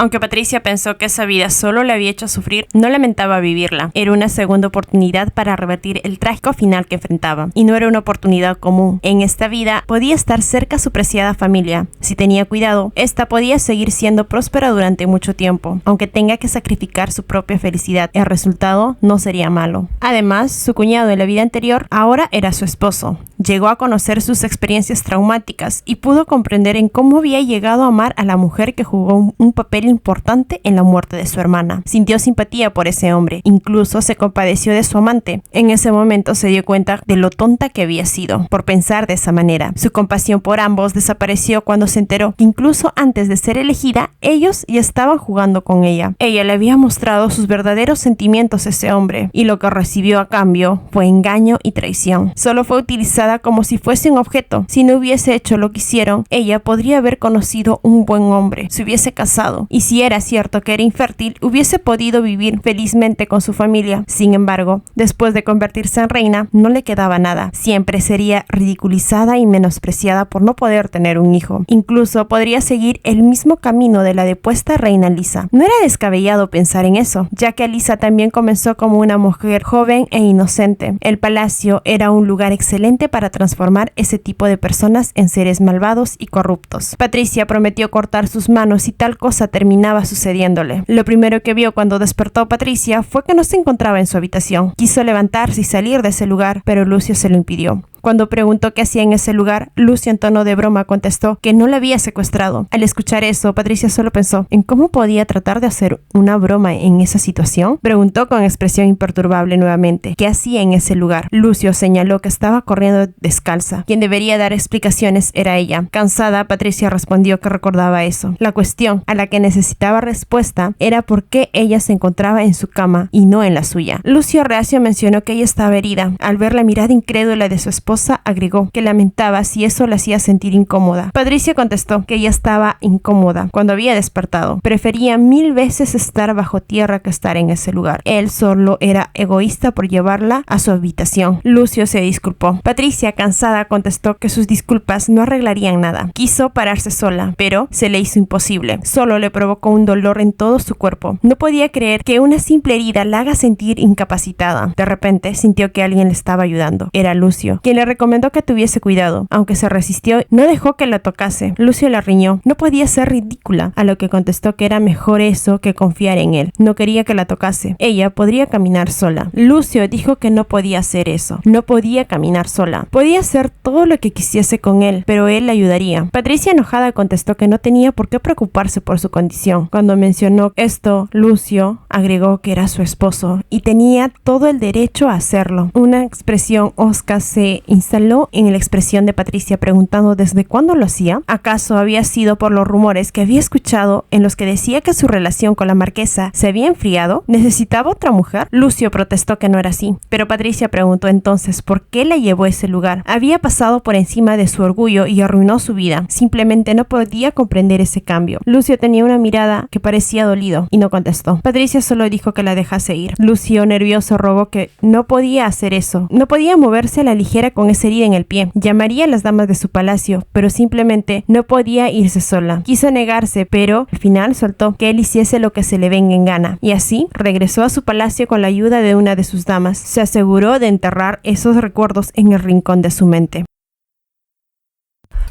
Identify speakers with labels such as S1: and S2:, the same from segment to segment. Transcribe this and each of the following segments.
S1: Aunque Patricia pensó que esa vida solo le había hecho sufrir, no lamentaba vivirla. Era una segunda oportunidad para revertir el trágico final que enfrentaba. Y no era una oportunidad común. En esta vida podía estar cerca a su preciada familia. Si tenía cuidado, esta podía seguir siendo próspera durante mucho tiempo. Aunque tenga que sacrificar su propia felicidad, el resultado no sería malo. Además, su cuñado en la vida anterior ahora era su esposo. Llegó a conocer sus experiencias traumáticas y pudo comprender en cómo había llegado a amar a la mujer que jugó un papel importante en la muerte de su hermana. Sintió simpatía por ese hombre, incluso se compadeció de su amante. En ese momento se dio cuenta de lo tonta que había sido por pensar de esa manera. Su compasión por ambos desapareció cuando se enteró que incluso antes de ser elegida, ellos ya estaban jugando con ella. Ella le había mostrado sus verdaderos sentimientos a ese hombre y lo que recibió a cambio fue engaño y traición. Solo fue utilizada como si fuese un objeto. Si no hubiese hecho lo que hicieron, ella podría haber conocido un buen hombre, se hubiese casado y si era cierto que era infértil, hubiese podido vivir felizmente con su familia. Sin embargo, después de convertirse en reina, no le quedaba nada. Siempre sería ridiculizada y menospreciada por no poder tener un hijo. Incluso podría seguir el mismo camino de la depuesta reina Lisa. No era descabellado pensar en eso, ya que Lisa también comenzó como una mujer joven e inocente. El palacio era un lugar excelente para transformar ese tipo de personas en seres malvados y corruptos. Patricia prometió cortar sus manos y tal cosa terminaba sucediéndole. Lo primero que vio cuando despertó Patricia fue que no se encontraba en su habitación. Quiso levantarse y salir de ese lugar, pero Lucio se lo impidió. Cuando preguntó qué hacía en ese lugar, Lucio en tono de broma contestó que no la había secuestrado. Al escuchar eso, Patricia solo pensó en cómo podía tratar de hacer una broma en esa situación. Preguntó con expresión imperturbable nuevamente qué hacía en ese lugar. Lucio señaló que estaba corriendo descalza. Quien debería dar explicaciones era ella. Cansada, Patricia respondió que recordaba eso. La cuestión a la que necesitaba respuesta era por qué ella se encontraba en su cama y no en la suya. Lucio reacio mencionó que ella estaba herida. Al ver la mirada incrédula de su esposa, agregó que lamentaba si eso la hacía sentir incómoda. Patricia contestó que ella estaba incómoda cuando había despertado. Prefería 1000 veces estar bajo tierra que estar en ese lugar. Él solo era egoísta por llevarla a su habitación. Lucio se disculpó. Patricia, cansada, contestó que sus disculpas no arreglarían nada. Quiso pararse sola, pero se le hizo imposible. Solo le provocó un dolor en todo su cuerpo. No podía creer que una simple herida la haga sentir incapacitada. De repente sintió que alguien le estaba ayudando. Era Lucio, quien le recomendó que tuviese cuidado. Aunque se resistió, no dejó que la tocase. Lucio la riñó. No podía ser ridícula, a lo que contestó que era mejor eso que confiar en él. No quería que la tocase. Ella podría caminar sola. Lucio dijo que no podía hacer eso. No podía caminar sola. Podía hacer todo lo que quisiese con él, pero él la ayudaría. Patricia, enojada, contestó que no tenía por qué preocuparse por su condición. Cuando mencionó esto, Lucio agregó que era su esposo y tenía todo el derecho a hacerlo. Una expresión hosca se instaló en la expresión de Patricia, preguntando desde cuándo lo hacía. ¿Acaso había sido por los rumores que había escuchado en los que decía que su relación con la marquesa se había enfriado? ¿Necesitaba otra mujer? Lucio protestó que no era así, pero Patricia preguntó entonces por qué la llevó a ese lugar. Había pasado por encima de su orgullo y arruinó su vida. Simplemente no podía comprender ese cambio. Lucio tenía una mirada que parecía dolido y no contestó. Patricia solo dijo que la dejase ir. Lucio, nervioso, rogó que no podía hacer eso. No podía moverse a la ligera con esa herida en el pie. Llamaría a las damas de su palacio, pero simplemente no podía irse sola. Quiso negarse, pero al final soltó que él hiciese lo que se le venga en gana. Y así regresó a su palacio con la ayuda de una de sus damas. Se aseguró de enterrar esos recuerdos en el rincón de su mente.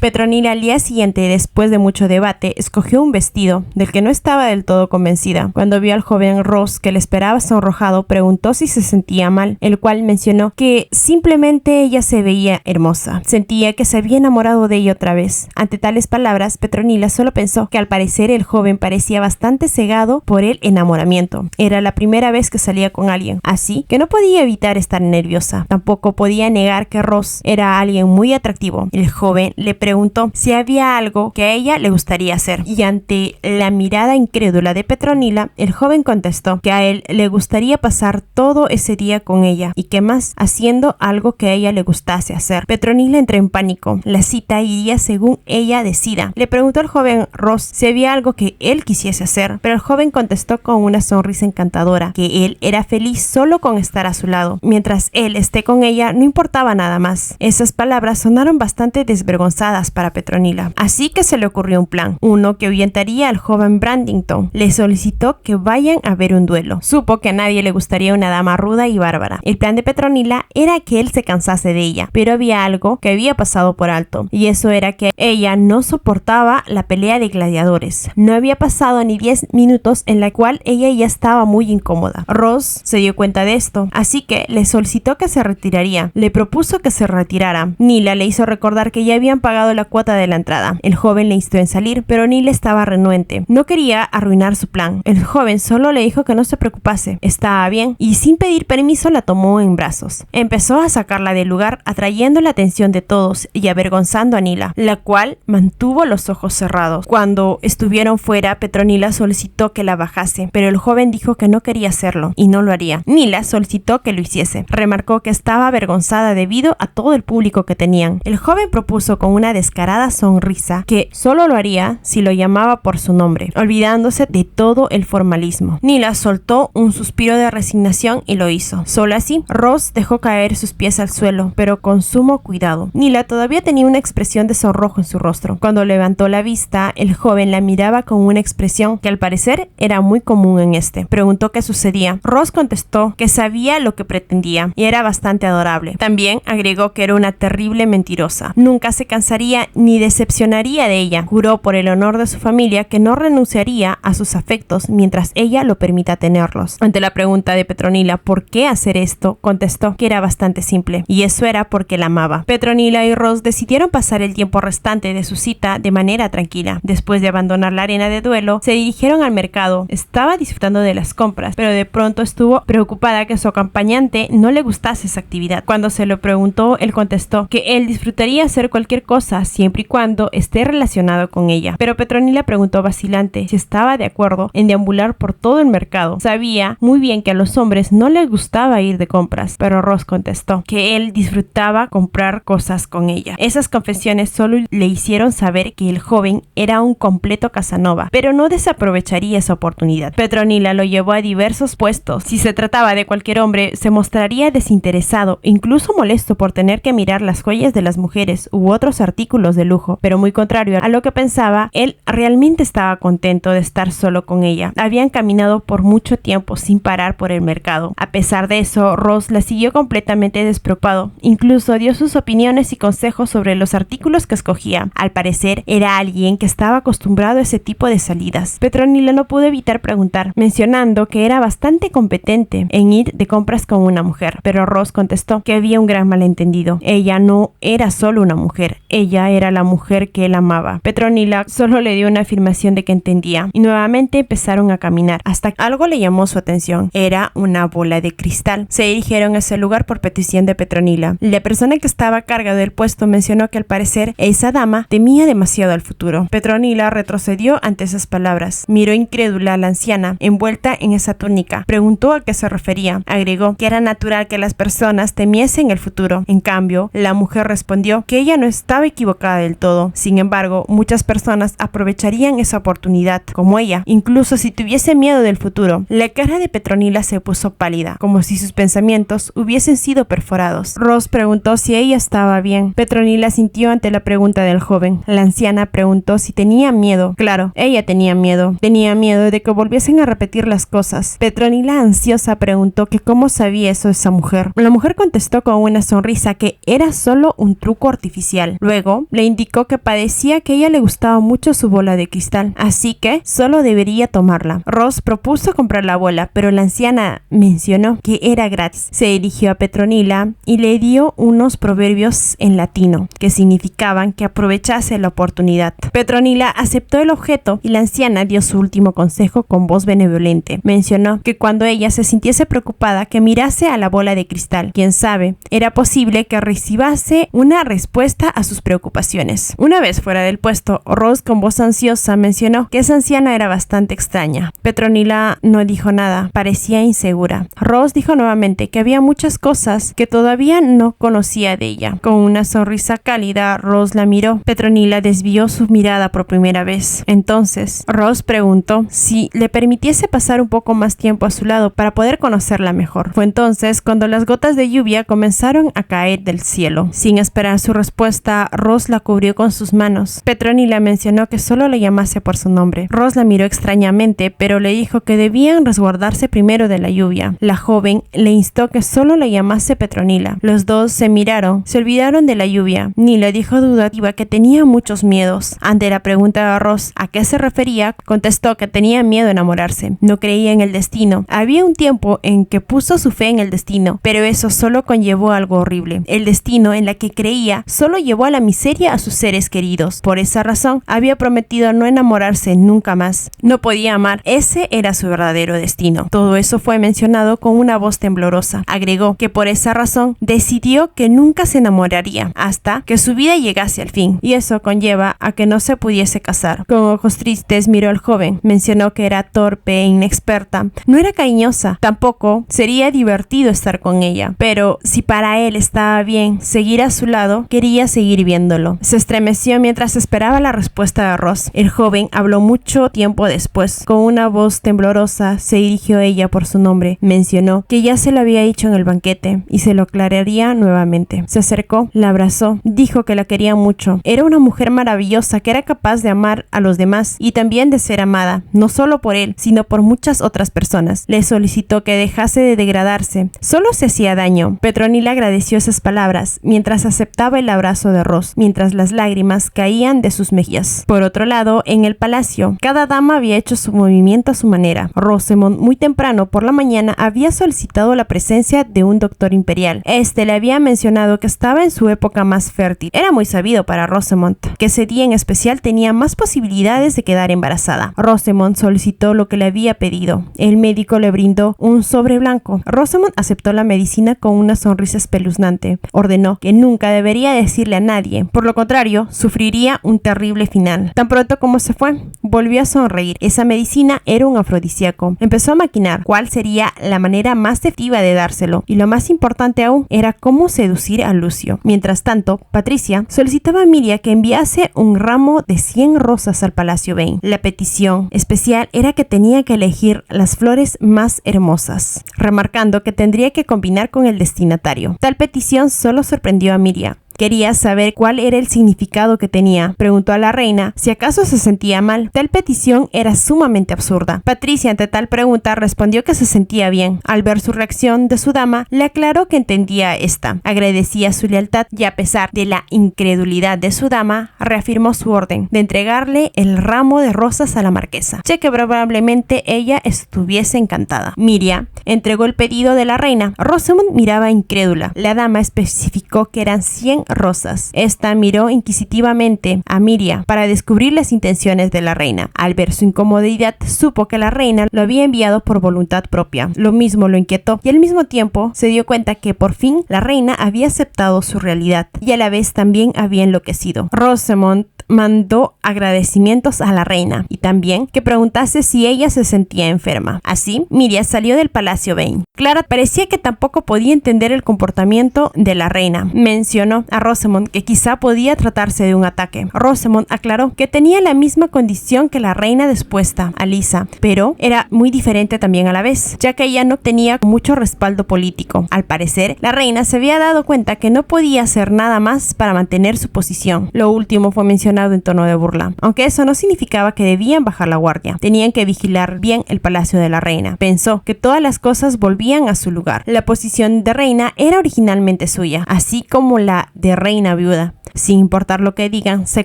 S1: Petronila al día siguiente, después de mucho debate, escogió un vestido del que no estaba del todo convencida. Cuando vio al joven Ross que le esperaba sonrojado, preguntó si se sentía mal, el cual mencionó que simplemente ella se veía hermosa. Sentía que se había enamorado de ella otra vez. Ante tales palabras, Petronila solo pensó que al parecer el joven parecía bastante cegado por el enamoramiento. Era la primera vez que salía con alguien, así que no podía evitar estar nerviosa. Tampoco podía negar que Ross era alguien muy atractivo. El joven le preguntó si había algo que a ella le gustaría hacer, y ante la mirada incrédula de Petronila, el joven contestó que a él le gustaría pasar todo ese día con ella y que más haciendo algo que a ella le gustase hacer. Petronila entró en pánico. La cita iría según ella decida. Le preguntó al joven Ross si había algo que él quisiese hacer, pero el joven contestó con una sonrisa encantadora que él era feliz solo con estar a su lado. Mientras él esté con ella, no importaba nada más. Esas palabras sonaron bastante desvergonzadas complicadas para Petronila. Así que se le ocurrió un plan, uno que ahuyentaría al joven Brandington. Le solicitó que vayan a ver un duelo. Supo que a nadie le gustaría una dama ruda y bárbara. El plan de Petronila era que él se cansase de ella, pero había algo que había pasado por alto, y eso era que ella no soportaba la pelea de gladiadores. No había pasado ni 10 minutos en la cual ella ya estaba muy incómoda. Ross se dio cuenta de esto, así que le solicitó que se retiraría. Le propuso que se retirara. Nila le hizo recordar que ya habían pagado la cuota de la entrada. El joven le instó en salir, pero Nila estaba renuente. No quería arruinar su plan. El joven solo le dijo que no se preocupase, estaba bien, y sin pedir permiso la tomó en brazos. Empezó a sacarla del lugar, atrayendo la atención de todos y avergonzando a Nila, la cual mantuvo los ojos cerrados. Cuando estuvieron fuera, Petronila solicitó que la bajase, pero el joven dijo que no quería hacerlo y no lo haría. Nila solicitó que lo hiciese. Remarcó que estaba avergonzada debido a todo el público que tenían. El joven propuso con una descarada sonrisa que solo lo haría si lo llamaba por su nombre, olvidándose de todo el formalismo. Nila soltó un suspiro de resignación y lo hizo. Solo así, Ross dejó caer sus pies al suelo, pero con sumo cuidado. Nila todavía tenía una expresión de sonrojo en su rostro. Cuando levantó la vista, el joven la miraba con una expresión que al parecer era muy común en este. Preguntó qué sucedía. Ross contestó que sabía lo que pretendía y era bastante adorable. También agregó que era una terrible mentirosa. Nunca se cansaría ni decepcionaría de ella. Juró por el honor de su familia que no renunciaría a sus afectos mientras ella lo permita tenerlos. Ante la pregunta de Petronila por qué hacer esto, contestó que era bastante simple, y eso era porque la amaba. Petronila y Ross decidieron pasar el tiempo restante de su cita de manera tranquila. Después de abandonar la arena de duelo, se dirigieron al mercado. Estaba disfrutando de las compras, pero de pronto estuvo preocupada que su acompañante no le gustase esa actividad. Cuando se lo preguntó, él contestó que él disfrutaría hacer cualquier cosa siempre y cuando esté relacionado con ella. Pero Petronila preguntó vacilante si estaba de acuerdo en deambular por todo el mercado. Sabía muy bien que a los hombres no les gustaba ir de compras, pero Ross contestó que él disfrutaba comprar cosas con ella. Esas confesiones solo le hicieron saber que el joven era un completo Casanova, pero no desaprovecharía esa oportunidad. Petronila lo llevó a diversos puestos. Si se trataba de cualquier hombre, se mostraría desinteresado, incluso molesto por tener que mirar las joyas de las mujeres u otros artículos de lujo, pero muy contrario a lo que pensaba, él realmente estaba contento de estar solo con ella. Habían caminado por mucho tiempo sin parar por el mercado. A pesar de eso, Ross la siguió completamente despreocupado. Incluso dio sus opiniones y consejos sobre los artículos que escogía. Al parecer, era alguien que estaba acostumbrado a ese tipo de salidas. Petronila no pudo evitar preguntar, mencionando que era bastante competente en ir de compras con una mujer, pero Ross contestó que había un gran malentendido. Ella no era solo una mujer, ella era la mujer que él amaba. Petronila solo le dio una afirmación de que entendía, y nuevamente empezaron a caminar, hasta que algo le llamó su atención. Era una bola de cristal. Se dirigieron a ese lugar por petición de Petronila. La persona que estaba a cargo del puesto mencionó que al parecer esa dama temía demasiado al futuro. Petronila retrocedió ante esas palabras. Miró incrédula a la anciana envuelta en esa túnica. Preguntó a qué se refería. Agregó que era natural que las personas temiesen el futuro. En cambio, la mujer respondió que ella no estaba equivocada del todo. Sin embargo, muchas personas aprovecharían esa oportunidad, como ella, incluso si tuviese miedo del futuro. La cara de Petronila se puso pálida, como si sus pensamientos hubiesen sido perforados. Ross preguntó si ella estaba bien. Petronila sintió ante la pregunta del joven. La anciana preguntó si tenía miedo. Claro, ella tenía miedo. Tenía miedo de que volviesen a repetir las cosas. Petronila, ansiosa, preguntó que cómo sabía eso esa mujer. La mujer contestó con una sonrisa que era solo un truco artificial. Luego, le indicó que padecía que a ella le gustaba mucho su bola de cristal, así que solo debería tomarla. Ross propuso comprar la bola, pero la anciana mencionó que era gratis. Se dirigió a Petronila y le dio unos proverbios en latino que significaban que aprovechase la oportunidad. Petronila aceptó el objeto y la anciana dio su último consejo con voz benevolente. Mencionó que cuando ella se sintiese preocupada, que mirase a la bola de cristal. Quién sabe, era posible que recibiese una respuesta a sus preocupaciones. Una vez fuera del puesto, Ross con voz ansiosa mencionó que esa anciana era bastante extraña. Petronila no dijo nada, parecía insegura. Ross dijo nuevamente que había muchas cosas que todavía no conocía de ella. Con una sonrisa cálida, Ross la miró. Petronila desvió su mirada por primera vez. Entonces, Ross preguntó si le permitiese pasar un poco más tiempo a su lado para poder conocerla mejor. Fue entonces cuando las gotas de lluvia comenzaron a caer del cielo. Sin esperar su respuesta, Ross Ross la cubrió con sus manos. Petronila mencionó que solo le llamase por su nombre. Ross la miró extrañamente, pero le dijo que debían resguardarse primero de la lluvia. La joven le instó que solo le llamase Petronila. Los dos se miraron, se olvidaron de la lluvia. Nila dijo dudativa que tenía muchos miedos. Ante la pregunta de Ross a qué se refería, contestó que tenía miedo a enamorarse. No creía en el destino. Había un tiempo en que puso su fe en el destino, pero eso solo conllevó algo horrible. El destino en la que creía solo llevó a la miseria a sus seres queridos. Por esa razón, había prometido no enamorarse nunca más. No podía amar. Ese era su verdadero destino. Todo eso fue mencionado con una voz temblorosa. Agregó que por esa razón decidió que nunca se enamoraría hasta que su vida llegase al fin, y eso conlleva a que no se pudiese casar. Con ojos tristes miró al joven. Mencionó que era torpe e inexperta. No era cariñosa. Tampoco sería divertido estar con ella. Pero si para él estaba bien seguir a su lado, quería seguir viéndolo. Se estremeció mientras esperaba la respuesta de Ross. El joven habló mucho tiempo después. Con una voz temblorosa se dirigió a ella por su nombre. Mencionó que ya se lo había dicho en el banquete y se lo aclararía nuevamente. Se acercó, la abrazó, dijo que la quería mucho. Era una mujer maravillosa que era capaz de amar a los demás y también de ser amada, no solo por él, sino por muchas otras personas. Le solicitó que dejase de degradarse. Solo se hacía daño. Petronila agradeció esas palabras mientras aceptaba el abrazo de Ross, mientras las lágrimas caían de sus mejillas. Por otro lado, en el palacio, cada dama había hecho su movimiento a su manera. Rosamond, muy temprano por la mañana, había solicitado la presencia de un doctor imperial. Este le había mencionado que estaba en su época más fértil. Era muy sabido para Rosamond que ese día en especial tenía más posibilidades de quedar embarazada. Rosamond solicitó lo que le había pedido. El médico le brindó un sobre blanco. Rosamond aceptó la medicina con una sonrisa espeluznante. Ordenó que nunca debería decirle a nadie. Por lo contrario, sufriría un terrible final. Tan pronto como se fue, volvió a sonreír. Esa medicina era un afrodisíaco. Empezó a maquinar cuál sería la manera más efectiva de dárselo. Y lo más importante aún era cómo seducir a Lucio. Mientras tanto, Patricia solicitaba a Miria que enviase un ramo de 100 rosas al Palacio Vane. La petición especial era que tenía que elegir las flores más hermosas, remarcando que tendría que combinar con el destinatario. Tal petición solo sorprendió a Miria. Quería saber cuál era el significado que tenía. Preguntó a la reina si acaso se sentía mal. Tal petición era sumamente absurda. Patricia, ante tal pregunta, respondió que se sentía bien. Al ver su reacción de su dama, le aclaró que entendía esta. Agradecía su lealtad y, a pesar de la incredulidad de su dama, reafirmó su orden de entregarle el ramo de rosas a la marquesa, ya que probablemente ella estuviese encantada. Miria entregó el pedido de la reina. Rosamond miraba incrédula. La dama especificó que eran 100 rosas. Esta miró inquisitivamente a Miria para descubrir las intenciones de la reina. Al ver su incomodidad, supo que la reina lo había enviado por voluntad propia. Lo mismo lo inquietó y al mismo tiempo se dio cuenta que por fin la reina había aceptado su realidad y a la vez también había enloquecido. Rosamond mandó agradecimientos a la reina y también que preguntase si ella se sentía enferma. Así, Miria salió del Palacio Vane. Clara parecía que tampoco podía entender el comportamiento de la reina. Mencionó a Rosamond que quizá podía tratarse de un ataque. Rosamond aclaró que tenía la misma condición que la reina dispuesta, Alisa, pero era muy diferente también a la vez, ya que ella no tenía mucho respaldo político. Al parecer, la reina se había dado cuenta que no podía hacer nada más para mantener su posición. Lo último fue mencionado en tono de burla, aunque eso no significaba que debían bajar la guardia. Tenían que vigilar bien el palacio de la reina. Pensó que todas las cosas volvían a su lugar. La posición de reina era originalmente suya, así como la de reina viuda. Sin importar lo que digan, se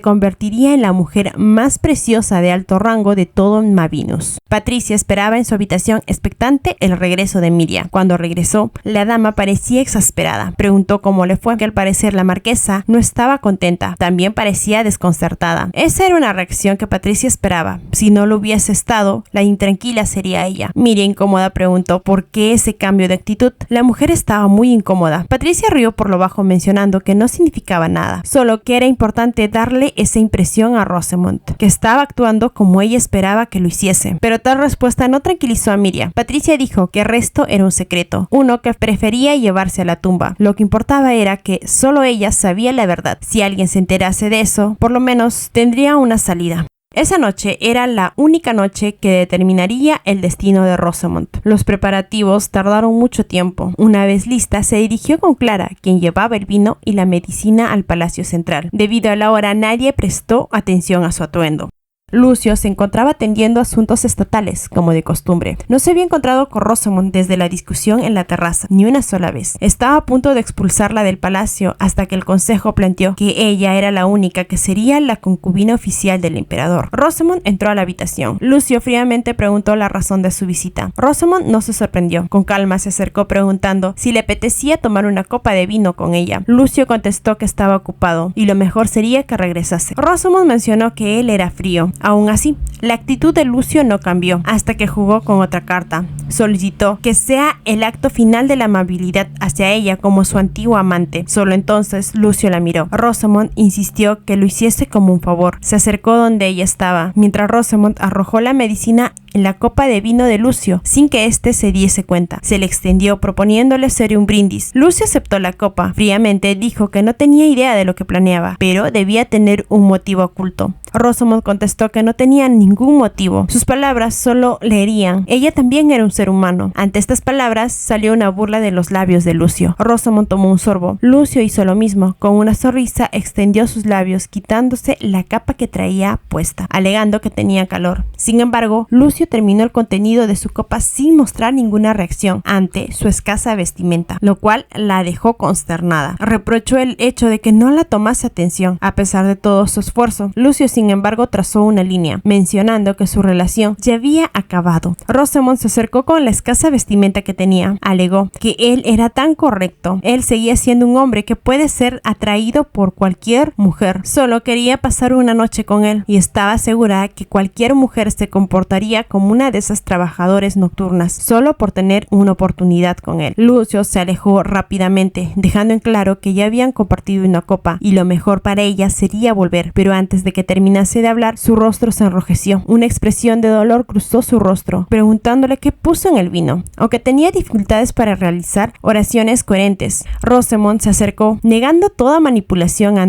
S1: convertiría en la mujer más preciosa de alto rango de todo Mavinus. Patricia esperaba en su habitación expectante el regreso de Miria. Cuando regresó, la dama parecía exasperada. Preguntó cómo le fue, que al parecer la marquesa no estaba contenta. También parecía desconcertada. Esa era una reacción que Patricia esperaba. Si no lo hubiese estado, la intranquila sería ella. Miria, incómoda, preguntó por qué ese cambio de actitud. La mujer estaba muy incómoda. Patricia rió por lo bajo mencionando que no significaba nada. Solo que era importante darle esa impresión a Rosamond, que estaba actuando como ella esperaba que lo hiciese. Pero tal respuesta no tranquilizó a Miria. Patricia dijo que el resto era un secreto, uno que prefería llevarse a la tumba. Lo que importaba era que solo ella sabía la verdad. Si alguien se enterase de eso, por lo menos tendría una salida. Esa noche era la única noche que determinaría el destino de Rosamond. Los preparativos tardaron mucho tiempo. Una vez lista, se dirigió con Clara, quien llevaba el vino y la medicina, al Palacio Central. Debido a la hora, nadie prestó atención a su atuendo. Lucio se encontraba atendiendo asuntos estatales, como de costumbre. No se había encontrado con Rosamond desde la discusión en la terraza, ni una sola vez. Estaba a punto de expulsarla del palacio hasta que el consejo planteó que ella era la única que sería la concubina oficial del emperador. Rosamond entró a la habitación. Lucio fríamente preguntó la razón de su visita. Rosamond no se sorprendió. Con calma se acercó preguntando si le apetecía tomar una copa de vino con ella. Lucio contestó que estaba ocupado y lo mejor sería que regresase. Rosamond mencionó que él era frío. Aún así, la actitud de Lucio no cambió hasta que jugó con otra carta. Solicitó que sea el acto final de la amabilidad hacia ella como su antiguo amante. Solo entonces Lucio la miró. Rosamond insistió que lo hiciese como un favor. Se acercó donde ella estaba, mientras Rosamond arrojó la medicina en la copa de vino de Lucio, sin que éste se diese cuenta. Se le extendió proponiéndole hacer un brindis. Lucio aceptó la copa. Fríamente dijo que no tenía idea de lo que planeaba, pero debía tener un motivo oculto. Rosamond contestó que no tenía ningún motivo. Sus palabras solo le herían. Ella también era un ser humano. Ante estas palabras salió una burla de los labios de Lucio. Rosamond tomó un sorbo. Lucio hizo lo mismo. Con una sonrisa extendió sus labios, quitándose la capa que traía puesta, alegando que tenía calor. Sin embargo, Lucio terminó el contenido de su copa sin mostrar ninguna reacción ante su escasa vestimenta, lo cual la dejó consternada. Reprochó el hecho de que no la tomase atención. A pesar de todo su esfuerzo, Lucio sin embargo trazó una línea, mencionando que su relación ya había acabado. Rosamond se acercó con la escasa vestimenta que tenía. Alegó que él era tan correcto. Él seguía siendo un hombre que puede ser atraído por cualquier mujer. Solo quería pasar una noche con él y estaba segura que cualquier mujer se comportaría como una de esas trabajadoras nocturnas solo por tener una oportunidad con él. Lucio se alejó rápidamente, dejando en claro que ya habían compartido una copa y lo mejor para ella sería volver, pero antes de que terminase de hablar, su rostro se enrojeció. Una expresión de dolor cruzó su rostro, preguntándole qué puso en el vino. Aunque tenía dificultades para realizar oraciones coherentes, Rosamond se acercó, negando toda manipulación a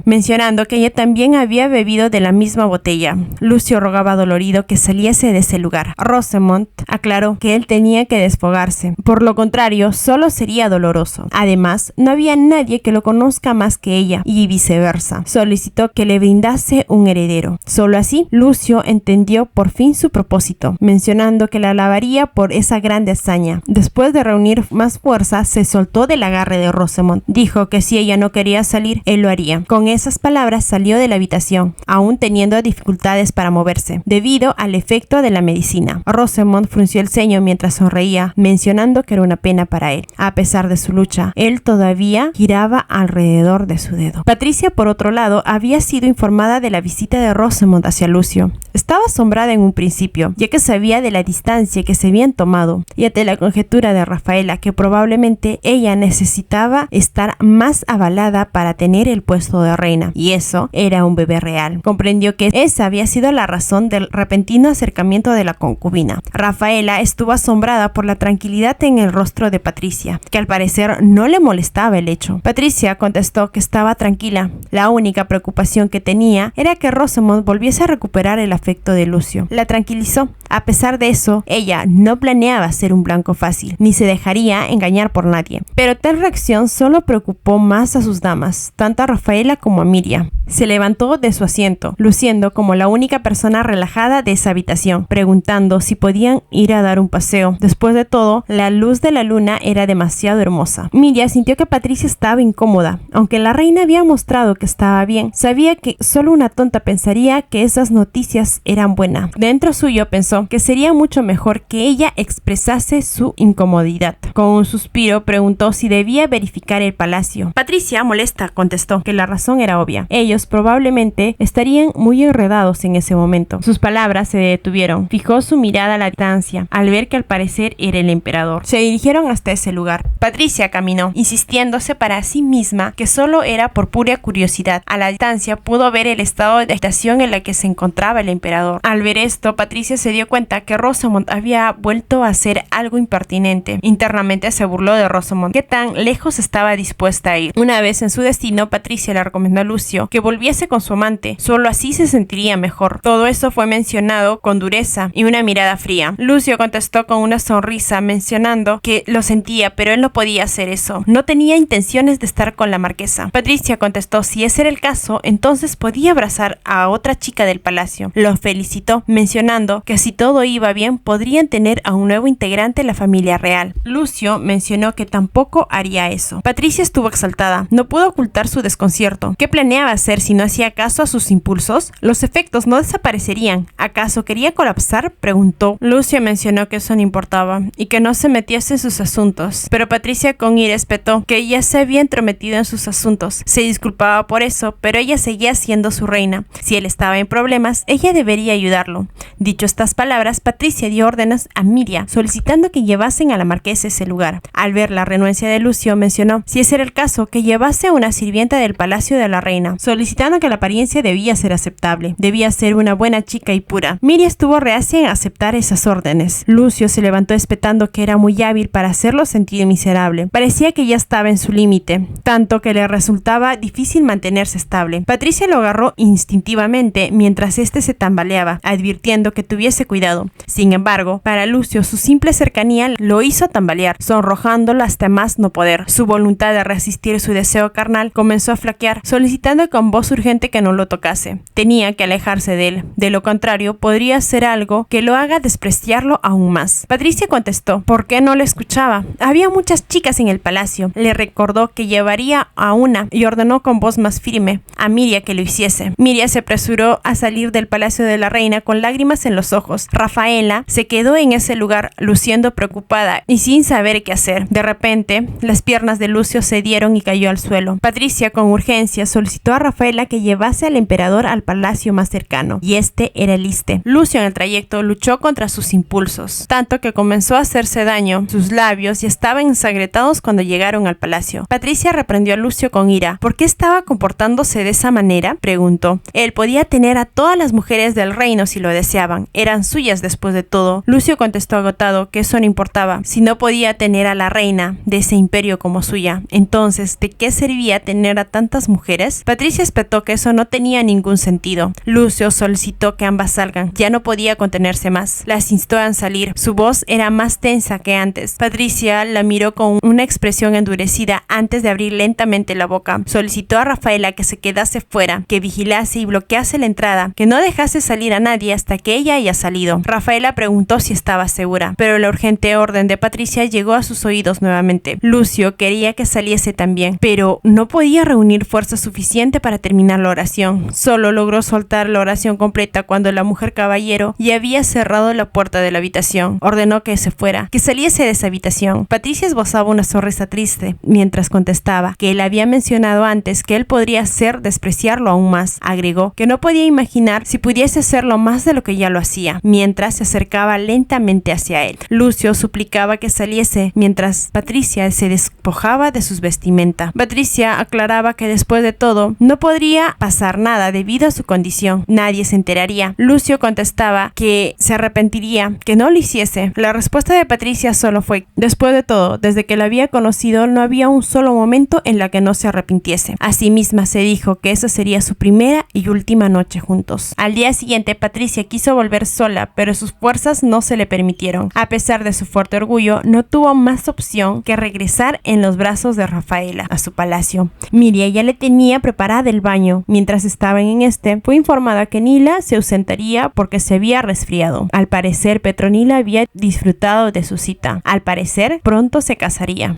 S1: mencionando que ella también había bebido de la misma botella. Lucio rogaba dolorido que saliese de ese lugar. Rosamond aclaró que él tenía que desfogarse. Por lo contrario, solo sería doloroso. Además, no había nadie que lo conozca más que ella, y viceversa. Solicitó que le brindase un heredero. Solo así, Lucio entendió por fin su propósito, mencionando que la alabaría por esa grande hazaña. Después de reunir más fuerza, se soltó del agarre de Rosamond. Dijo que si ella no quería salir, él lo haría. Con esas palabras salió de la habitación, aún teniendo dificultades para moverse, debido al efecto de la medicina. Rosamond frunció el ceño mientras sonreía, mencionando que era una pena para él. A pesar de su lucha, él todavía giraba alrededor de su dedo. Patricia, por otro lado, había sido informada de la visita de Rosamond hacia Lucio. Estaba asombrada en un principio, ya que sabía de la distancia que se habían tomado, y ante la conjetura de Rafaela que probablemente ella necesitaba estar más avalada para tener el puesto de reina, y eso era un bebé real. Comprendió que esa había sido la razón del repentino acercamiento de la concubina. Rafaela estuvo asombrada por la tranquilidad en el rostro de Patricia, que al parecer no le molestaba el hecho. Patricia contestó que estaba tranquila. La única preocupación que tenía era que Rosamond volviese a recuperar el afecto de Lucio. La tranquilizó. A pesar de eso, ella no planeaba ser un blanco fácil, ni se dejaría engañar por nadie. Pero tal reacción solo preocupó más a sus damas, tanto a Rafaela como a Miriam. Se levantó de su asiento, luciendo como la única persona relajada de esa habitación, preguntando si podían ir a dar un paseo. Después de todo, la luz de la luna era demasiado hermosa. Miriam sintió que Patricia estaba incómoda. Aunque la reina había mostrado que estaba bien, sabía que solo una tonta pensaría que esas noticias eran buenas. Dentro suyo pensó que sería mucho mejor que ella expresase su incomodidad. Con un suspiro preguntó si debía verificar el palacio. Patricia, molesta, contestó que la razón era obvia. Ellos probablemente estarían muy enredados en ese momento. Sus palabras se detuvieron. Fijó su mirada a la distancia, al ver que al parecer era el emperador. Se dirigieron hasta ese lugar. Patricia caminó, insistiéndose para sí misma que solo era por pura curiosidad. A la distancia pudo ver el estado de agitación en la que se encontraba el emperador. Al ver esto, Patricia se dio cuenta que Rosamond había vuelto a hacer algo impertinente. Internamente se burló de Rosamond. ¿Qué tan lejos estaba dispuesta a ir? Una vez en su destino, Patricia le recomendó a Lucio que volviese con su amante, solo así se sentiría mejor. Todo eso fue mencionado con dureza y una mirada fría. Lucio contestó con una sonrisa mencionando que lo sentía, pero él no podía hacer eso. No tenía intenciones de estar con la marquesa. Patricia contestó si ese era el caso, entonces podía abrazar a otra chica del palacio. Lo felicitó, mencionando que si todo iba bien, podrían tener a un nuevo integrante de la familia real. Lucio mencionó que tampoco haría eso. Patricia estuvo exaltada. No pudo ocultar su desconcierto. ¿Qué planeaba hacer si no hacía caso a sus impulsos? Los efectos no desaparecerían. ¿Acaso quería colapsar? Preguntó. Lucio mencionó que eso no importaba y que no se metiese en sus asuntos. Pero Patricia con ira espetó que ella se había entrometido en sus asuntos. Se disculpaba por eso, pero ella seguía siendo su reina. Si él estaba en problemas, ella debería ayudarlo. Dicho estas palabras, Patricia dio órdenes a Miria, solicitando que llevasen a la marquesa a ese lugar. Al ver la renuencia de Lucio, mencionó, si ese era el caso, que llevase a una sirvienta del palacio de la reina, solicitando que la apariencia debía ser aceptable. Debía ser una buena chica y pura. Miria estuvo reacia en aceptar esas órdenes. Lucio se levantó espetando que era muy hábil para hacerlo sentir miserable. Parecía que ya estaba en su límite, tanto que le resultaba difícil mantenerse estable. Patricia lo agarró instintivamente mientras éste se tambaleaba, advirtiendo que tuviese cuidado. Sin embargo, para Lucio su simple cercanía lo hizo tambalear, sonrojándolo hasta más no poder. Su voluntad de resistir su deseo carnal comenzó a flaquear, solicitando con voz urgente que no lo tocase. Tenía que alejarse de él, de lo contrario podría hacer algo que lo haga despreciarlo aún más. Patricia contestó, ¿por qué no lo escuchaba? Había muchas chicas en el palacio. Le recordó que llevaría a una y ordenó con voz más firme a Miria que lo hiciese. Miria se apresuró a salir del palacio de la reina con lágrimas en los ojos. Rafaela se quedó en ese lugar luciendo preocupada y sin saber qué hacer. De repente, las piernas de Lucio cedieron y cayó al suelo. Patricia con urgencia solicitó a Rafaela que llevase al emperador al palacio más cercano, y este era el Iste. Lucio en el trayecto luchó contra sus impulsos, tanto que comenzó a hacerse daño. Sus labios ya estaban ensangrentados cuando llegaron al palacio. Patricia reprendió a Lucio con ira. ¿Por qué estaba comportándose de esa manera? Preguntó. Él podía tener a todas las mujeres del reino si lo deseaban. Eran suyas después de todo. Lucio contestó agotado que eso no importaba. Si no podía tener a la reina de ese imperio como suya, entonces, ¿de qué servía tener a tantas mujeres? Patricia espetó que eso no tenía ningún sentido. Lucio solicitó que ambas salgan. Ya no podía contenerse más. Las instó a salir. Su voz era más tensa que antes. Patricia la miró con una expresión endurecida antes de abrir lentamente la boca. Solicitó a Rafaela que se quedase fuera, que vigilase y bloquease la entrada, que no dejase salir a nadie hasta que ella haya salido. Rafaela preguntó si estaba segura, pero la urgente orden de Patricia llegó a sus oídos nuevamente. Lucio quería que saliese también, pero no podía reunir fuerza suficiente para terminar la oración. Solo logró soltar la oración completa cuando la mujer caballero ya había cerrado la puerta de la habitación. Ordenó que se fuera, que saliese de esa habitación. Patricia esbozaba una sonrisa triste mientras contestaba que él había mencionado antes que él podría hacer despreciarlo aún más. Agregó que no podía imaginar si pudiese hacerlo más de lo que ya lo hacía, mientras se acercaba lentamente hacia él. Lucio suplicaba que saliese mientras Patricia se despojaba de sus vestimenta. Patricia aclaraba que después de todo no podría pasar nada debido a su condición. Nadie se enteraría. Lucio contestaba que se arrepentiría, que no lo hiciese. La respuesta de Patricia solo fue, después de todo, desde que la había conocido no había un solo momento en la que no se arrepintiese. Asimisma se dijo que esa sería su primera y última noche juntos. Al día siguiente Patricia quiso volver sola, pero sus fuerzas no se le permitieron. A pesar de su fuerte orgullo, no tuvo más opción que regresar en los brazos de Rafaela a su palacio. Miria ya le tenía preparada el baño. Mientras estaban en este, fue informada que Nila se ausentaría porque se había resfriado. Al parecer, Petronila había disfrutado de su cita. Al parecer, pronto se casaría.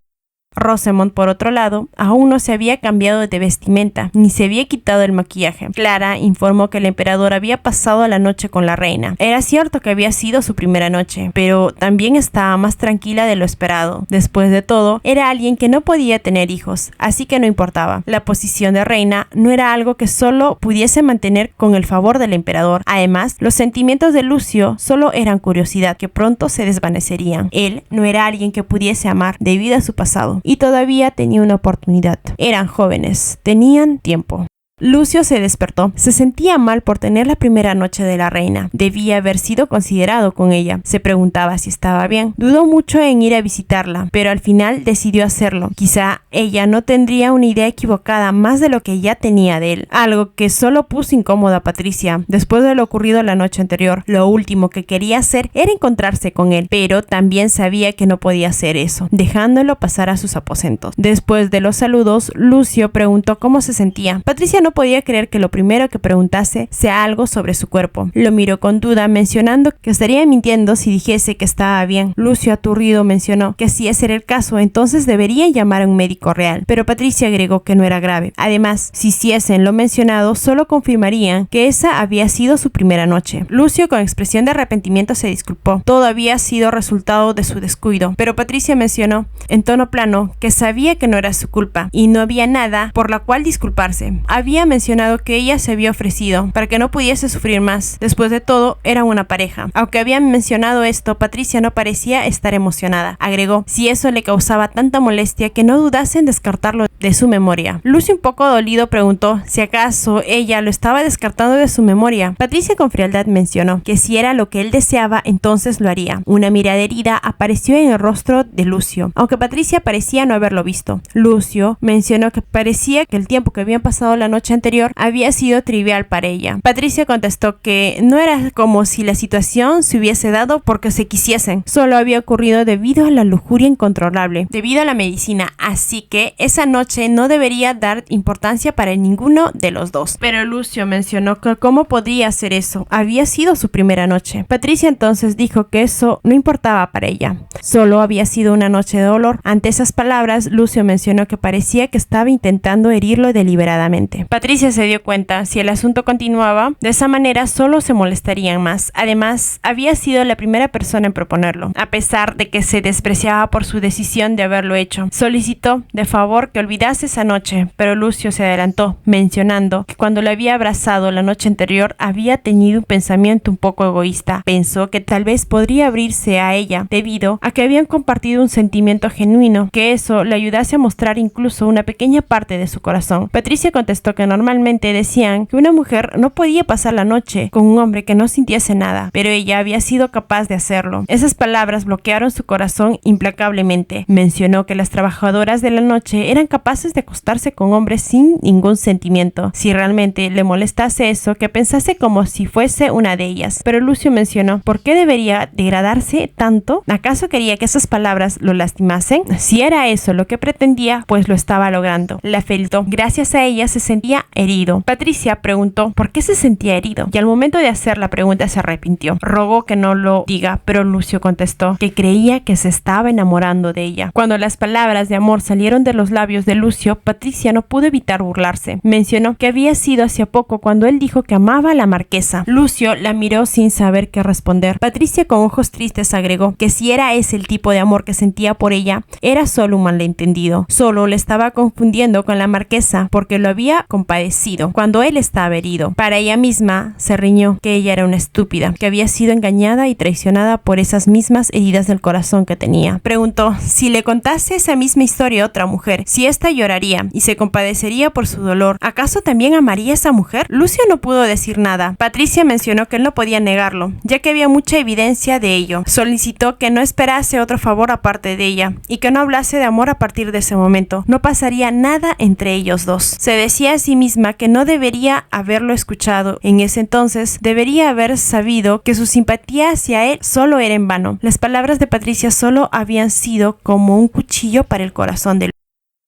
S1: Rosamond, por otro lado, aún no se había cambiado de vestimenta, ni se había quitado el maquillaje. Clara informó que el emperador había pasado la noche con la reina. Era cierto que había sido su primera noche, pero también estaba más tranquila de lo esperado. Después de todo, era alguien que no podía tener hijos, así que no importaba. La posición de reina no era algo que solo pudiese mantener con el favor del emperador. Además, los sentimientos de Lucio solo eran curiosidad, que pronto se desvanecerían. Él no era alguien que pudiese amar debido a su pasado. Y todavía tenía una oportunidad. Eran jóvenes, tenían tiempo. Lucio se despertó. Se sentía mal por tener la primera noche de la reina. Debía haber sido considerado con ella. Se preguntaba si estaba bien. Dudó mucho en ir a visitarla, pero al final decidió hacerlo. Quizá ella no tendría una idea equivocada más de lo que ya tenía de él, algo que solo puso incómoda a Patricia. Después de lo ocurrido la noche anterior, lo último que quería hacer era encontrarse con él, pero también sabía que no podía hacer eso, dejándolo pasar a sus aposentos. Después de los saludos, Lucio preguntó cómo se sentía. Patricia no podía creer que lo primero que preguntase sea algo sobre su cuerpo. Lo miró con duda, mencionando que estaría mintiendo si dijese que estaba bien. Lucio, aturdido, mencionó que si ese era el caso, entonces debería llamar a un médico real, pero Patricia agregó que no era grave. Además, si hiciesen lo mencionado, solo confirmarían que esa había sido su primera noche. Lucio, con expresión de arrepentimiento, se disculpó. Todo había sido resultado de su descuido, pero Patricia mencionó, en tono plano, que sabía que no era su culpa y no había nada por la cual disculparse. Había mencionado que ella se había ofrecido para que no pudiese sufrir más. Después de todo, eran una pareja. Aunque habían mencionado esto, Patricia no parecía estar emocionada. Agregó, si eso le causaba tanta molestia, que no dudase en descartarlo de su memoria. Lucio, un poco dolido, preguntó si acaso ella lo estaba descartando de su memoria. Patricia con frialdad mencionó que si era lo que él deseaba, entonces lo haría. Una mirada herida apareció en el rostro de Lucio, aunque Patricia parecía no haberlo visto. Lucio mencionó que parecía que el tiempo que habían pasado la noche anterior había sido trivial para ella. Patricia contestó que no era como si la situación se hubiese dado porque se quisiesen, solo había ocurrido debido a la lujuria incontrolable, debido a la medicina, así que esa noche no debería dar importancia para ninguno de los dos. Pero Lucio mencionó que cómo podría hacer eso, había sido su primera noche. Patricia entonces dijo que eso no importaba para ella, solo había sido una noche de dolor. Ante esas palabras, Lucio mencionó que parecía que estaba intentando herirlo deliberadamente. Patricia se dio cuenta, si el asunto continuaba de esa manera solo se molestarían más. Además, había sido la primera persona en proponerlo, a pesar de que se despreciaba por su decisión de haberlo hecho. Solicitó de favor que olvidase esa noche, pero Lucio se adelantó, mencionando que cuando lo había abrazado la noche anterior había tenido un pensamiento un poco egoísta. Pensó que tal vez podría abrirse a ella debido a que habían compartido un sentimiento genuino, que eso le ayudase a mostrar incluso una pequeña parte de su corazón. Patricia contestó que normalmente decían que una mujer no podía pasar la noche con un hombre que no sintiese nada, pero ella había sido capaz de hacerlo. Esas palabras bloquearon su corazón implacablemente. Mencionó que las trabajadoras de la noche eran capaces de acostarse con hombres sin ningún sentimiento. Si realmente le molestase eso, que pensase como si fuese una de ellas. Pero Lucio mencionó, ¿por qué debería degradarse tanto? ¿Acaso quería que esas palabras lo lastimasen? Si era eso lo que pretendía, pues lo estaba logrando. La felicitó. Gracias a ella se sentía herido. Patricia preguntó por qué se sentía herido y al momento de hacer la pregunta se arrepintió. Rogó que no lo diga, pero Lucio contestó que creía que se estaba enamorando de ella. Cuando las palabras de amor salieron de los labios de Lucio, Patricia no pudo evitar burlarse. Mencionó que había sido hace poco cuando él dijo que amaba a la marquesa. Lucio la miró sin saber qué responder. Patricia, con ojos tristes, agregó que si era ese el tipo de amor que sentía por ella, era solo un malentendido. Solo le estaba confundiendo con la marquesa porque lo había compadecido cuando él estaba herido. Para ella misma se riñó que ella era una estúpida, que había sido engañada y traicionada por esas mismas heridas del corazón que tenía. Preguntó si le contase esa misma historia a otra mujer, si ésta lloraría y se compadecería por su dolor. ¿Acaso también amaría a esa mujer? Lucio no pudo decir nada. Patricia mencionó que él no podía negarlo, ya que había mucha evidencia de ello. Solicitó que no esperase otro favor aparte de ella y que no hablase de amor a partir de ese momento. No pasaría nada entre ellos dos. Se decía a sí misma que no debería haberlo escuchado. En ese entonces debería haber sabido que su simpatía hacia él solo era en vano. Las palabras de Patricia solo habían sido como un cuchillo para el corazón de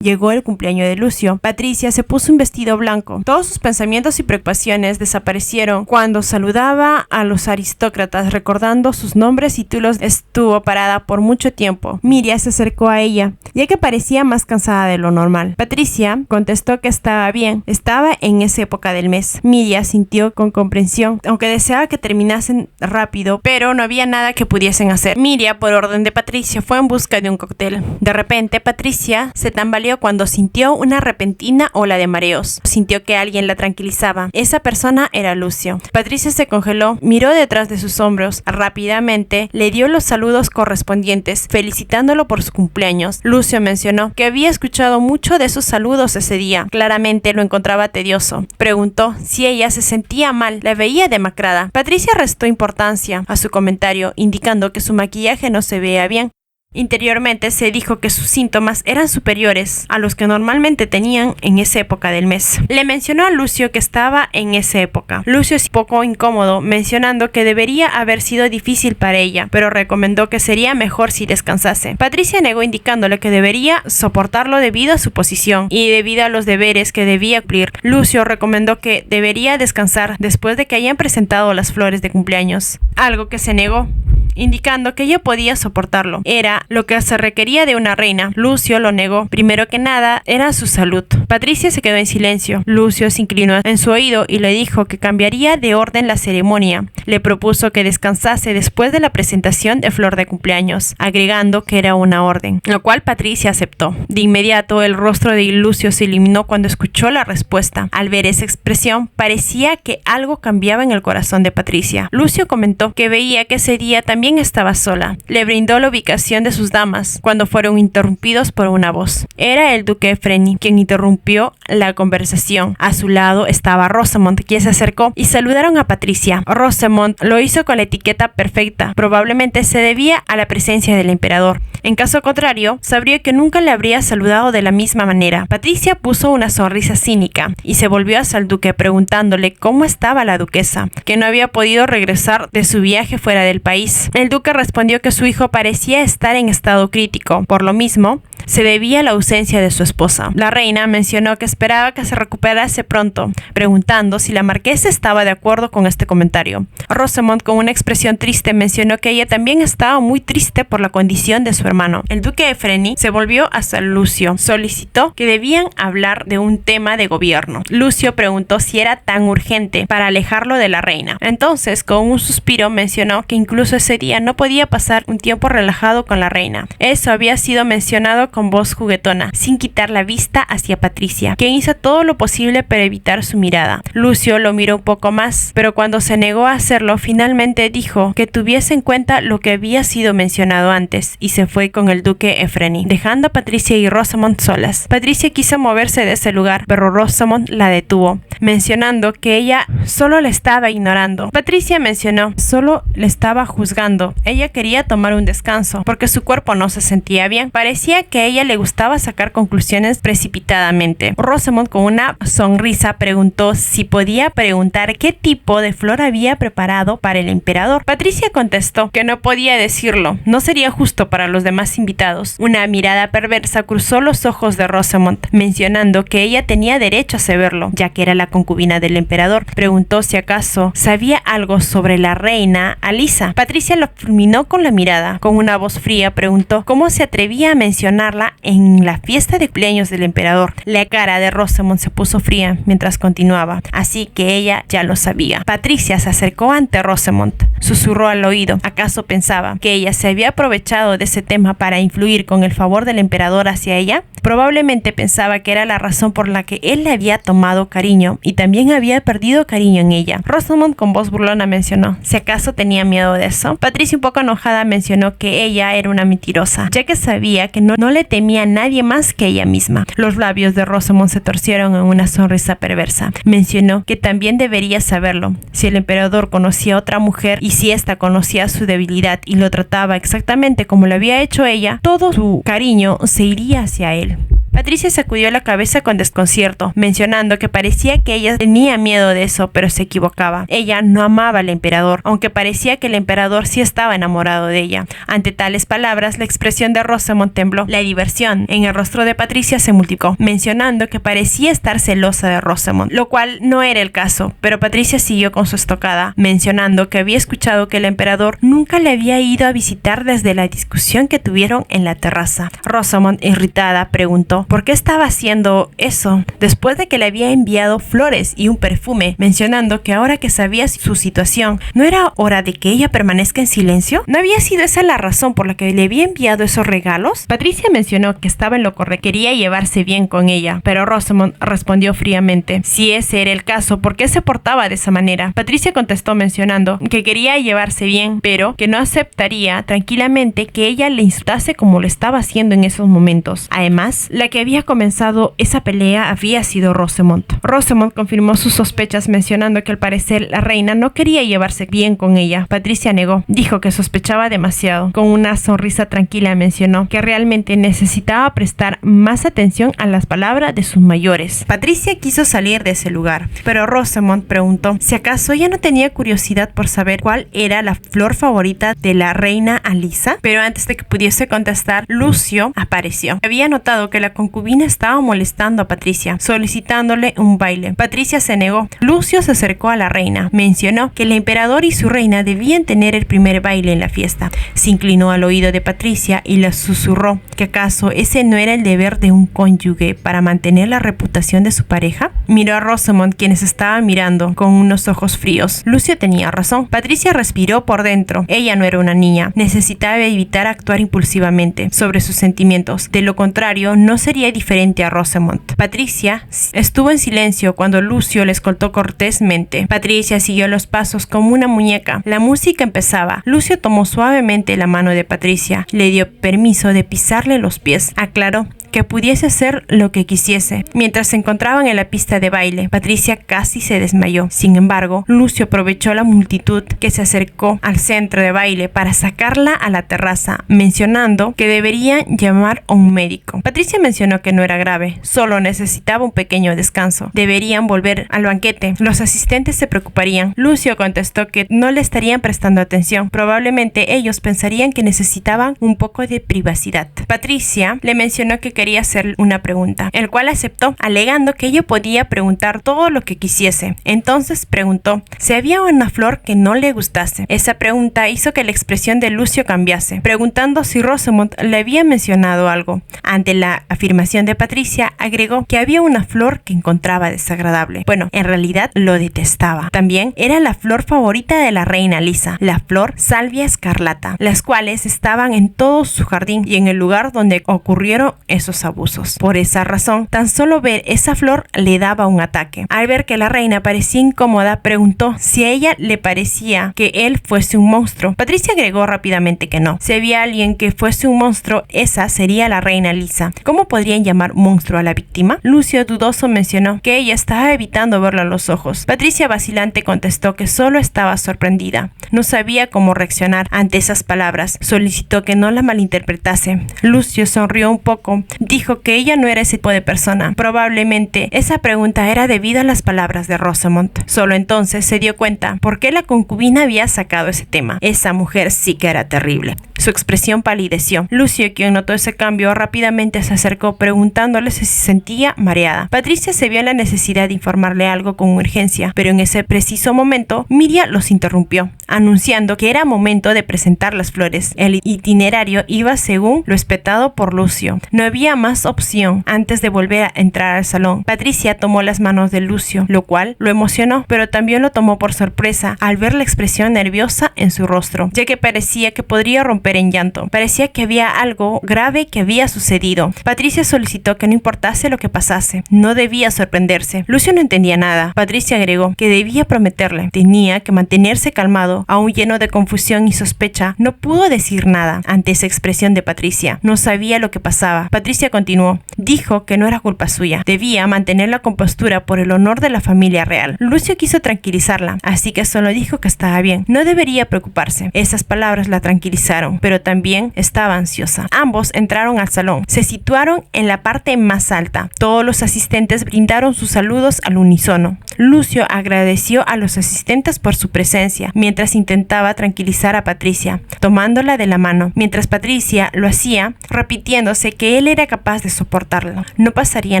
S1: Llegó el cumpleaños de Lucio. Patricia se puso un vestido blanco. Todos sus pensamientos y preocupaciones desaparecieron cuando saludaba a los aristócratas, recordando sus nombres y títulos. Estuvo parada por mucho tiempo. Miriam se acercó a ella, ya que parecía más cansada de lo normal. Patricia contestó que estaba bien. Estaba en esa época del mes. Miriam sintió con comprensión, aunque deseaba que terminasen rápido, pero no había nada que pudiesen hacer. Miriam, por orden de Patricia, fue en busca de un cóctel. De repente, Patricia se tambaleó salió cuando sintió una repentina ola de mareos. Sintió que alguien la tranquilizaba. Esa persona era Lucio. Patricia se congeló, miró detrás de sus hombros. Rápidamente le dio los saludos correspondientes, felicitándolo por su cumpleaños. Lucio mencionó que había escuchado mucho de sus saludos ese día. Claramente lo encontraba tedioso. Preguntó si ella se sentía mal, la veía demacrada. Patricia restó importancia a su comentario, indicando que su maquillaje no se veía bien. Interiormente se dijo que sus síntomas eran superiores a los que normalmente tenían en esa época del mes. Le mencionó a Lucio que estaba en esa época. Lucio es poco incómodo, mencionando que debería haber sido difícil para ella, pero recomendó que sería mejor si descansase. Patricia negó, indicándole que debería soportarlo debido a su posición y debido a los deberes que debía cumplir. Lucio recomendó que debería descansar después de que hayan presentado las flores de cumpleaños, algo que se negó, indicando que ella podía soportarlo. Era lo que se requería de una reina. Lucio lo negó. Primero que nada, era su salud. Patricia se quedó en silencio. Lucio se inclinó en su oído y le dijo que cambiaría de orden la ceremonia. Le propuso que descansase después de la presentación de flor de cumpleaños, agregando que era una orden, lo cual Patricia aceptó. De inmediato, el rostro de Lucio se iluminó cuando escuchó la respuesta. Al ver esa expresión, parecía que algo cambiaba en el corazón de Patricia. Lucio comentó que veía que ese día también estaba sola. Le brindó la ubicación de sus damas cuando fueron interrumpidos por una voz. Era el duque Efreni quien interrumpió la conversación. A su lado estaba Rosamond, quien se acercó y saludaron a Patricia. Rosamond lo hizo con la etiqueta perfecta. Probablemente se debía a la presencia del emperador. En caso contrario, sabría que nunca le habría saludado de la misma manera. Patricia puso una sonrisa cínica y se volvió hacia el duque preguntándole cómo estaba la duquesa, que no había podido regresar de su viaje fuera del país. El duque respondió que su hijo parecía estar en estado crítico. Por lo mismo, se debía a la ausencia de su esposa. La reina mencionó que esperaba que se recuperase pronto, preguntando si la marquesa estaba de acuerdo con este comentario. Rosamond, con una expresión triste, mencionó que ella también estaba muy triste por la condición de su hermano. El duque Efreni se volvió hacia Lucio. Solicitó que debían hablar de un tema de gobierno. Lucio preguntó si era tan urgente para alejarlo de la reina. Entonces, con un suspiro, mencionó que incluso ese día no podía pasar un tiempo relajado con la reina. Eso había sido mencionado con voz juguetona, sin quitar la vista hacia Patricia, quien hizo todo lo posible para evitar su mirada. Lucio lo miró un poco más, pero cuando se negó a hacerlo, finalmente dijo que tuviese en cuenta lo que había sido mencionado antes, y se fue con el duque Efreni, dejando a Patricia y Rosamond solas. Patricia quiso moverse de ese lugar, pero Rosamond la detuvo, mencionando que ella solo la estaba ignorando. Patricia mencionó, solo le estaba juzgando. Ella quería tomar un descanso, porque su cuerpo no se sentía bien. Parecía que a ella le gustaba sacar conclusiones precipitadamente. Rosamond, con una sonrisa, preguntó si podía preguntar qué tipo de flor había preparado para el emperador. Patricia contestó que no podía decirlo, no sería justo para los demás invitados. Una mirada perversa cruzó los ojos de Rosamond, mencionando que ella tenía derecho a saberlo, ya que era la concubina del emperador. Preguntó si acaso sabía algo sobre la reina Alisa. Patricia lo fulminó con la mirada. Con una voz fría preguntó cómo se atrevía a mencionarla en la fiesta de cumpleaños del emperador. La cara de Rosamond se puso fría mientras continuaba, así que ella ya lo sabía. Patricia se acercó ante Rosamond, susurró al oído. ¿Acaso pensaba que ella se había aprovechado de ese tema para influir con el favor del emperador hacia ella? Probablemente pensaba que era la razón por la que él le había tomado cariño y también había perdido cariño en ella. Rosamond, con voz burlona, mencionó si acaso tenía miedo de eso. Patricia, un poco enojada, mencionó que ella era una mentirosa, ya que sabía que no le temía a nadie más que ella misma. Los labios de Rosamond se torcieron en una sonrisa perversa. Mencionó que también debería saberlo. Si el emperador conocía a otra mujer y si ésta conocía su debilidad y lo trataba exactamente como lo había hecho ella, todo su cariño se iría hacia él. Patricia sacudió la cabeza con desconcierto, mencionando que parecía que ella tenía miedo de eso, pero se equivocaba. Ella no amaba al emperador, aunque parecía que el emperador sí estaba enamorado de ella. Ante tales palabras, la expresión de Rosamond tembló. La diversión en el rostro de Patricia se multiplicó, mencionando que parecía estar celosa de Rosamond, lo cual no era el caso, pero Patricia siguió con su estocada, mencionando que había escuchado que el emperador nunca le había ido a visitar desde la discusión que tuvieron en la terraza. Rosamond, irritada, preguntó preguntó por qué estaba haciendo eso después de que le había enviado flores y un perfume, mencionando que ahora que sabía su situación, ¿no era hora de que ella permanezca en silencio? ¿No había sido esa la razón por la que le había enviado esos regalos? Patricia mencionó que estaba en lo correcto, quería llevarse bien con ella, pero Rosamond respondió fríamente: si ese era el caso, ¿por qué se portaba de esa manera? Patricia contestó mencionando que quería llevarse bien, pero que no aceptaría tranquilamente que ella le insultase como lo estaba haciendo en esos momentos. Además, la que había comenzado esa pelea había sido Rosamond. Rosamond confirmó sus sospechas mencionando que al parecer la reina no quería llevarse bien con ella. Patricia negó, dijo que sospechaba demasiado. Con una sonrisa tranquila mencionó que realmente necesitaba prestar más atención a las palabras de sus mayores. Patricia quiso salir de ese lugar, pero Rosamond preguntó si acaso ella no tenía curiosidad por saber cuál era la flor favorita de la reina Alisa. Pero antes de que pudiese contestar, Lucio apareció. Había notado que la concubina estaba molestando a Patricia, solicitándole un baile. Patricia se negó. Lucio se acercó a la reina, mencionó que el emperador y su reina debían tener el primer baile en la fiesta. Se inclinó al oído de Patricia y le susurró que acaso ese no era el deber de un cónyuge para mantener la reputación de su pareja. Miró a Rosamond, quienes estaban mirando con unos ojos fríos. Lucio tenía razón. Patricia respiró por dentro. Ella no era una niña. Necesitaba evitar actuar impulsivamente sobre sus sentimientos. De lo contrario, no sería diferente a Rosamond. Patricia estuvo en silencio cuando Lucio le escoltó cortésmente. Patricia siguió los pasos como una muñeca. La música empezaba. Lucio tomó suavemente la mano de Patricia. Le dio permiso de pisarle los pies. Aclaró que pudiese hacer lo que quisiese. Mientras se encontraban en la pista de baile, Patricia casi se desmayó. Sin embargo, Lucio aprovechó la multitud que se acercó al centro de baile para sacarla a la terraza, mencionando que deberían llamar a un médico. Patricia mencionó que no era grave, solo necesitaba un pequeño descanso. Deberían volver al banquete. Los asistentes se preocuparían. Lucio contestó que no le estarían prestando atención. Probablemente ellos pensarían que necesitaban un poco de privacidad. Patricia le mencionó que quería hacer una pregunta, el cual aceptó, alegando que ella podía preguntar todo lo que quisiese. Entonces preguntó si había una flor que no le gustase. Esa pregunta hizo que la expresión de Lucio cambiase, preguntando si Rosamond le había mencionado algo. Ante la afirmación de Patricia, agregó que había una flor que encontraba desagradable. Bueno, en realidad lo detestaba. También era la flor favorita de la reina Alisa, la flor Salvia escarlata, las cuales estaban en todo su jardín y en el lugar donde ocurrieron esos abusos. Por esa razón, tan solo ver esa flor le daba un ataque. Al ver que la reina parecía incómoda, preguntó si a ella le parecía que él fuese un monstruo. Patricia agregó rápidamente que no. Si había alguien que fuese un monstruo, esa sería la reina Alisa. ¿Cómo podrían llamar monstruo a la víctima? Lucio dudoso mencionó que ella estaba evitando verlo a los ojos. Patricia vacilante contestó que solo estaba sorprendida. No sabía cómo reaccionar ante esas palabras. Solicitó que no la malinterpretase. Lucio sonrió un poco. Dijo que ella no era ese tipo de persona. Probablemente esa pregunta era debido a las palabras de Rosamond. Solo entonces se dio cuenta por qué la concubina había sacado ese tema. Esa mujer sí que era terrible. Su expresión palideció. Lucio, quien notó ese cambio, rápidamente se acercó preguntándole si se sentía mareada. Patricia se vio en la necesidad de informarle algo con urgencia, pero en ese preciso momento Miria los interrumpió, anunciando que era momento de presentar las flores. El itinerario iba según lo espetado por Lucio. No había más opción antes de volver a entrar al salón. Patricia tomó las manos de Lucio, lo cual lo emocionó, pero también lo tomó por sorpresa al ver la expresión nerviosa en su rostro, ya que parecía que podría romper en llanto. Parecía que había algo grave que había sucedido. Patricia solicitó que no importase lo que pasase. No debía sorprenderse. Lucio no entendía nada. Patricia agregó que debía prometerle. Tenía que mantenerse calmado. Aún lleno de confusión y sospecha, no pudo decir nada ante esa expresión de Patricia. No sabía lo que pasaba. Patricia continuó. Dijo que no era culpa suya. Debía mantener la compostura por el honor de la familia real. Lucio quiso tranquilizarla, así que solo dijo que estaba bien. No debería preocuparse. Esas palabras la tranquilizaron, pero también estaba ansiosa. Ambos entraron al salón. Se situaron en la parte más alta. Todos los asistentes brindaron sus saludos al unísono. Lucio agradeció a los asistentes por su presencia, mientras intentaba tranquilizar a Patricia, tomándola de la mano, mientras Patricia lo hacía, repitiéndose que él era capaz de soportarlo. No pasaría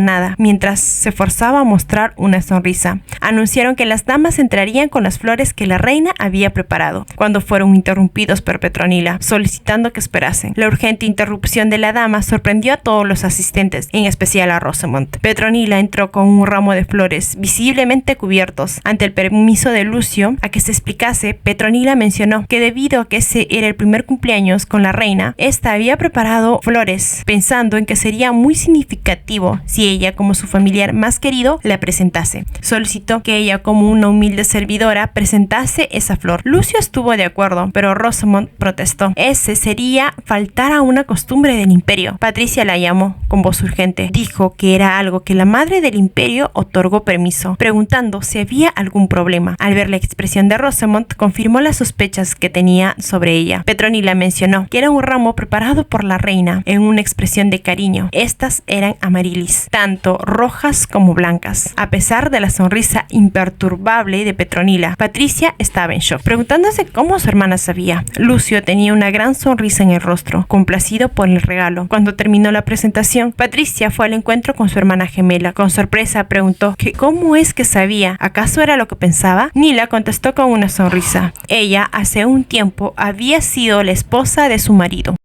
S1: nada, mientras se forzaba a mostrar una sonrisa. Anunciaron que las damas entrarían con las flores que la reina había preparado, cuando fueron interrumpidos por Petronila. Solicitó solicitando que esperasen. La urgente interrupción de la dama sorprendió a todos los asistentes, en especial a Rosamond. Petronila entró con un ramo de flores, visiblemente cubiertos. Ante el permiso de Lucio a que se explicase, Petronila mencionó que debido a que ese era el primer cumpleaños con la reina, esta había preparado flores, pensando en que sería muy significativo si ella, como su familiar más querido, la presentase. Solicitó que ella, como una humilde servidora, presentase esa flor. Lucio estuvo de acuerdo, pero Rosamond protestó. Ese sería faltar a una costumbre del imperio. Patricia la llamó con voz urgente. Dijo que era algo que la madre del imperio otorgó permiso, preguntando si había algún problema. Al ver la expresión de Rosamond, confirmó las sospechas que tenía sobre ella. Petronila mencionó que era un ramo preparado por la reina en una expresión de cariño. Estas eran amarilis, tanto rojas como blancas. A pesar de la sonrisa imperturbable de Petronila, Patricia estaba en shock, preguntándose cómo su hermana sabía. Lucio tenía una gran sonrisa en el rostro, complacido por el regalo. Cuando terminó la presentación, Patricia fue al encuentro con su hermana gemela. Con sorpresa preguntó que cómo es que sabía. ¿Acaso era lo que pensaba? Nila contestó con una sonrisa. Ella hace un tiempo había sido la esposa de su marido.